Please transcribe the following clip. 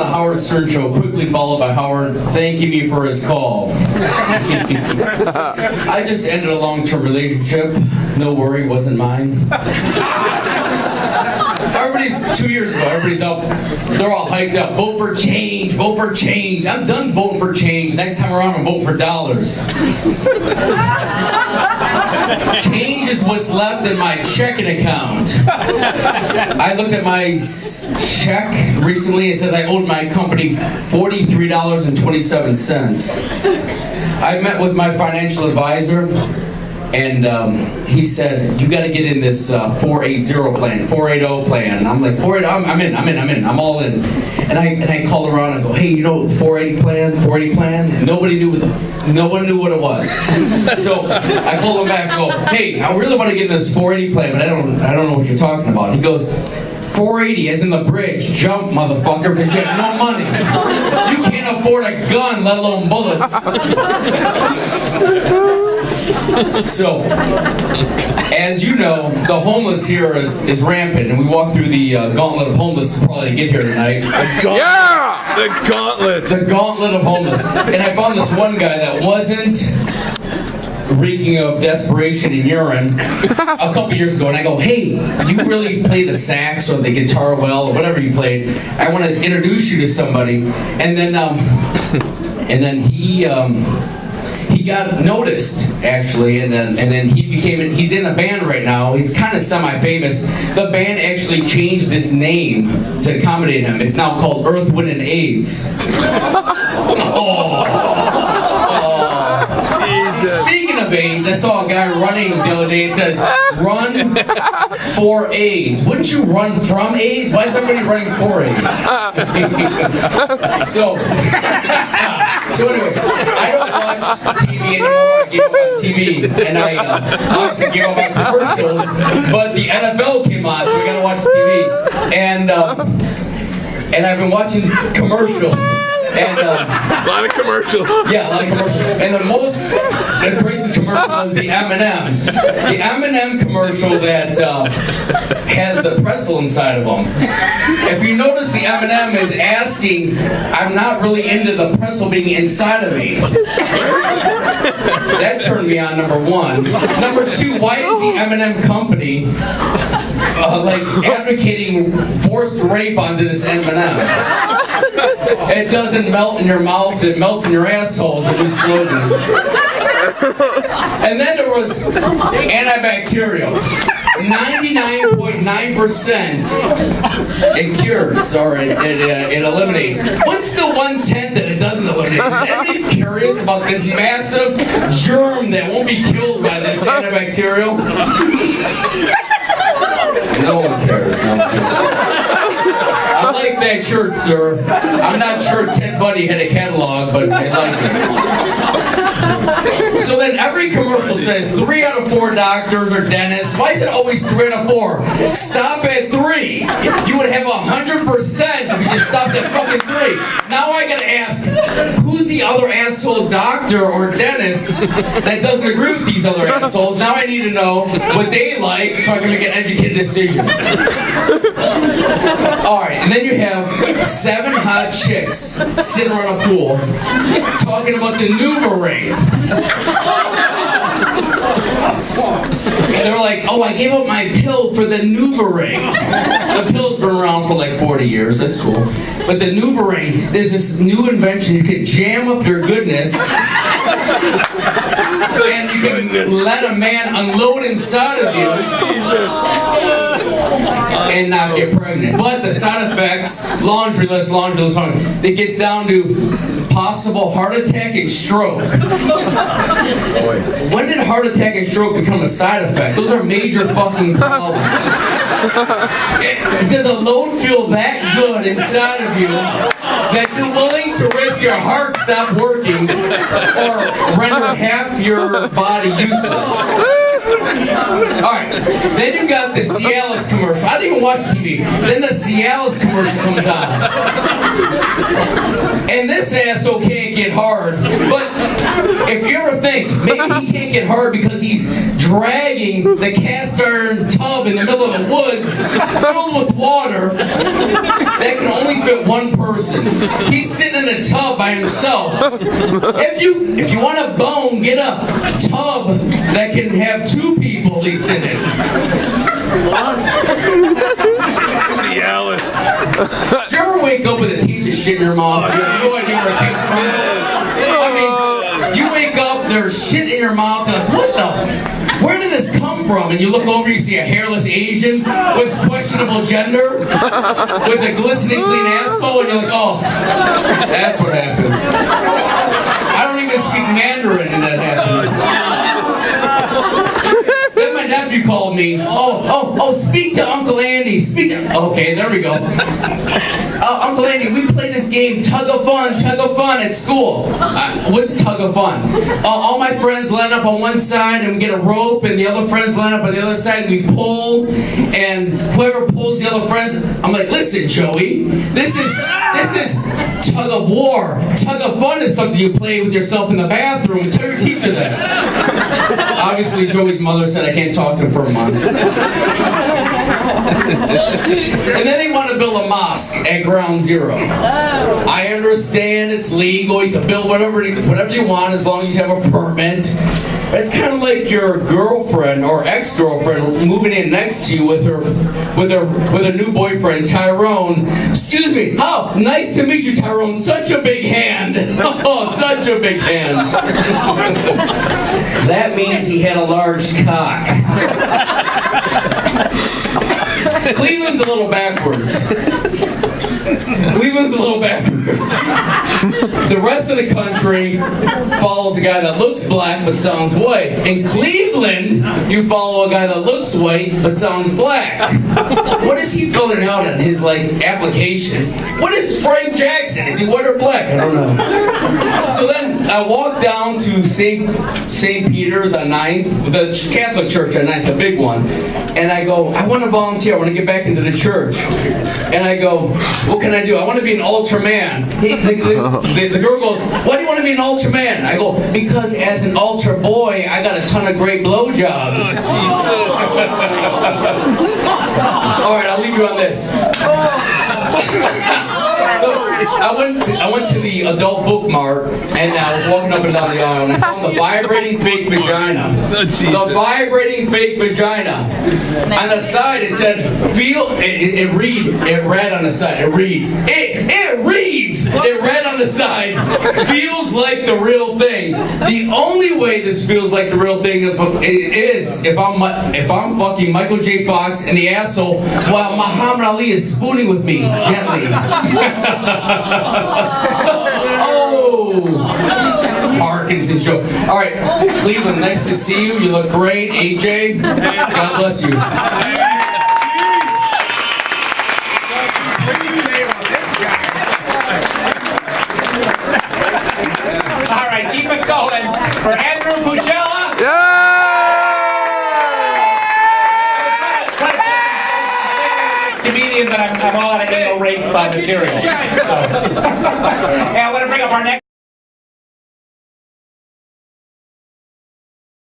the Howard Stern Show, quickly followed by Howard thanking me for his call. I just ended a long-term relationship. No worry, wasn't mine. Everybody's 2 years ago, everybody's up, they're all hyped up. Vote for change, vote for change. I'm done voting for change. Next time around, I'm voting for dollars. Change is what's left in my checking account. I looked at my check recently. It says I owed my company $43.27. I met with my financial advisor, and he said, you got to get in this 480 plan, 480 plan. And I'm like, 480, I'm in, I'm all in. And I called around and go, hey, you know the 480 plan? And no one knew what it was. So I called him back and go, hey, I really want to get in this 480 plan, but I don't know what you're talking about. He goes, 480 as in the bridge, jump, motherfucker, because you have no money. You can't afford a gun, let alone bullets. So, as you know, the homeless here is rampant, and we walk through the gauntlet of homeless probably to get here tonight. The gauntlet! The gauntlet of homeless. And I found this one guy that wasn't reeking of desperation and urine a couple years ago, and I go, hey, you really play the sax or the guitar well, or whatever you played. I want to introduce you to somebody. And then he got noticed, actually, and then he's in a band right now. He's kind of semi-famous. The band actually changed its name to accommodate him. It's now called Earth, Wind, and AIDS. Speaking of AIDS, I saw a guy running the other day. It says, run for AIDS. Wouldn't you run from AIDS? Why is everybody running for AIDS? So anyway, I don't watch TV anymore. I gave up on TV, and I obviously gave up on commercials, but the NFL came on, so we gotta watch TV. And I've been watching commercials. And, a lot of commercials. Yeah, a lot of commercials. And the craziest commercial was the M&M. The M&M commercial that has the pretzel inside of them. If you notice, the M&M is asking, I'm not really into the pretzel being inside of me. That turned me on, number one. Number two, why is the M&M company advocating forced rape onto this M&M? It doesn't melt in your mouth, it melts in your asshole, is a new slogan. And then there was antibacterial. 99.9% it cures, or it eliminates. What's the 1/10 that it doesn't eliminate? Is anybody curious about this massive germ that won't be killed by this antibacterial? No one cares. No one cares. I like that shirt, sir. I'm not sure Ted Bundy had a catalog, but I like it. So then every commercial says 3 out of 4 doctors or dentists. Why is it always 3 out of 4? Stop at 3. You would have 100% if you just stopped at fucking 3. Now I gotta ask, who's the other asshole doctor or dentist that doesn't agree with these other assholes? Now I need to know what they like so I can make an educated decision. Alright, and then you have 7 hot chicks sitting around a pool talking about the NuvaRing. They're like, oh, I gave up my pill for the NuvaRing. The pill's been around for like 40 years, that's cool. But the NuvaRing, there's this new invention. You can jam up your goodness and you can let a man unload inside of you and not get pregnant. But the side effects, laundry list, it gets down to possible heart attack and stroke. When did heart attack and stroke become a side effect? Those are major fucking problems. Does a load feel that good inside of you that you're willing to risk your heart stop working or render half your body useless? Alright, then you got the Cialis commercial. I didn't even watch TV. Then the Cialis commercial comes on. And this asshole can't get hard. But if you ever think, maybe he can't get hard because he's dragging the cast iron tub in the middle of the woods filled with water that can only fit one person. He's sitting in a tub by himself. If you want a bone, get a tub that can have two people at least in it. See Alice. Did you ever wake up with a taste of shit in your mouth? You have no idea where it came from? I mean, you wake up, there's shit in your mouth, and like, what the? Where did this come from? And you look over, you see a hairless Asian with questionable gender, with a glistening clean asshole, and you're like, oh, that's what happened. I don't even speak Mandarin, and that happened. Then my nephew called me. Oh, speak to Uncle Andy. Okay, there we go. Uncle Andy, we play this game, tug of fun at school. What's tug of fun? All my friends line up on one side and we get a rope, and the other friends line up on the other side and we pull, and whoever pulls the other friends, I'm like, listen, Joey, this is tug of war. Tug of fun is something you play with yourself in the bathroom. Tell your teacher that. Obviously, Joey's mother said I can't talk to him for a month. And then they want to build a mosque at ground zero. I understand it's legal. You can build whatever you want as long as you have a permit. But it's kind of like your girlfriend or ex-girlfriend moving in next to you with her new boyfriend, Tyrone. Excuse me. Oh, nice to meet you, Tyrone. Such a big hand. Oh, such a big hand. That means he had a large cock. Cleveland's a little backwards. The rest of the country follows a guy that looks black but sounds white. In Cleveland, you follow a guy that looks white but sounds black. What is he filling out on his applications? What is Frank Jackson? Is he white or black? I don't know. So then I walk down to St. Peter's on 9th, the Catholic church on 9th, the big one. And I go, I want to volunteer. I want to get back into the church. And I go, what can I do? I want to be an Ultraman. The girl goes, why do you want to be an Ultraman? I go, because as an Ultra boy, I got a ton of great blowjobs. All right, I'll leave you on this. I went to the adult book mart, and I was walking up and down the aisle, and I found the vibrating fake vagina. The vibrating fake vagina. On the side, it said, it read on the side, it read on the side, feels like the real thing. The only way this feels like the real thing is if I'm fucking Michael J. Fox in the asshole while Muhammad Ali is spooning with me gently. Oh! Parkinson's joke. All right, Cleveland, nice to see you. You look great. AJ, God bless you. All right, keep it going for Andrew Pucella. Yeah! Comedian, but I'm all out of anal rape material. So. Yeah, I want to bring up our next.